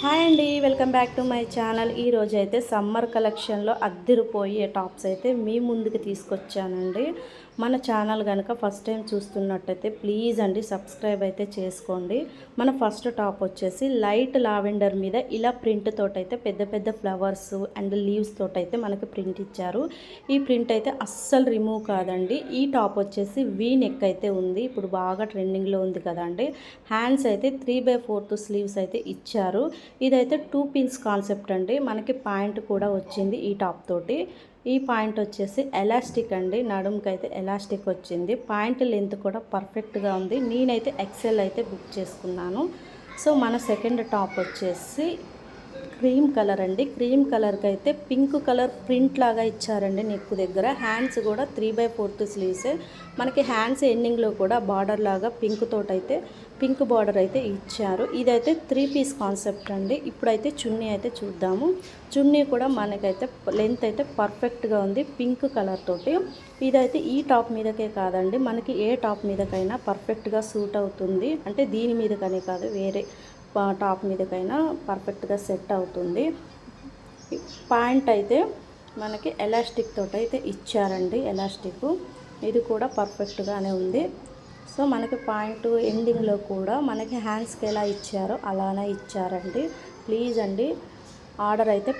Hi అండి, welcome back to my channel. ఈరోజు అయితే సమ్మర్ కలెక్షన్లో అద్దిరిపోయే టాప్స్ అయితే మీ ముందుకు తీసుకొచ్చానండి. మన ఛానల్ కనుక ఫస్ట్ టైం చూస్తున్నట్టయితే ప్లీజ్ అండి సబ్స్క్రైబ్ అయితే చేసుకోండి. మన ఫస్ట్ టాప్ వచ్చేసి లైట్ లావెండర్ మీద ఇలా ప్రింట్ తోటైతే పెద్ద పెద్ద ఫ్లవర్స్ అండ్ లీవ్స్ తోటైతే మనకి ప్రింట్ ఇచ్చారు. ఈ ప్రింట్ అయితే అస్సలు రిమూవ్ కాదండి. ఈ టాప్ వచ్చేసి వీ నెక్ అయితే ఉంది, ఇప్పుడు బాగా ట్రెండింగ్లో ఉంది కదండి. హ్యాండ్స్ అయితే 3/4 స్లీవ్స్ అయితే ఇచ్చారు. ఇదైతే 2 పిన్స్ కాన్సెప్ట్ అండి. మనకి పాయింట్ కూడా వచ్చింది ఈ టాప్ తోటి. ఈ పాయింట్ వచ్చేసి ఎలాస్టిక్ అండి, నడుముకైతే ఎలాస్టిక్ వచ్చింది. పాయింట్ లెంత్ కూడా పర్ఫెక్ట్గా ఉంది. నేనైతే ఎక్సెల్ అయితే బుక్ చేసుకున్నాను. సో మన సెకండ్ టాప్ వచ్చేసి క్రీమ్ కలర్ అండి. క్రీమ్ కలర్కి అయితే పింక్ కలర్ ప్రింట్ లాగా ఇచ్చారండి నెక్ దగ్గర. హ్యాండ్స్ కూడా 3/4 స్లీవ్సే. మనకి హ్యాండ్స్ ఎండింగ్లో కూడా బార్డర్ లాగా పింక్ బార్డర్ అయితే ఇచ్చారు. ఇదైతే 3 పీస్ కాన్సెప్ట్ అండి. ఇప్పుడైతే చున్నీ అయితే చూద్దాము. చున్నీ కూడా మనకైతే లెంత్ అయితే పర్ఫెక్ట్గా ఉంది పింక్ కలర్ తోటి. ఇదైతే ఈ టాప్ మీదకే కాదండి, మనకి ఏ టాప్ మీదకైనా పర్ఫెక్ట్గా సూట్ అవుతుంది. అంటే దీని మీదకనే కాదు, వేరే టాప్ మీదకైనా పర్ఫెక్ట్గా సెట్ అవుతుంది. ప్యాంట్ అయితే మనకి ఎలాస్టిక్ తోటి అయితే ఇచ్చారండి. ఎలాస్టిక్ ఇది కూడా పర్ఫెక్ట్గానే ఉంది. సో మనకి పాయింట్ ఎండింగ్లో కూడా మనకి హ్యాండ్స్కి ఎలా ఇచ్చారో అలానే ఇచ్చారండి. ప్లీజ్ అండి ఆర్డర్ అయితే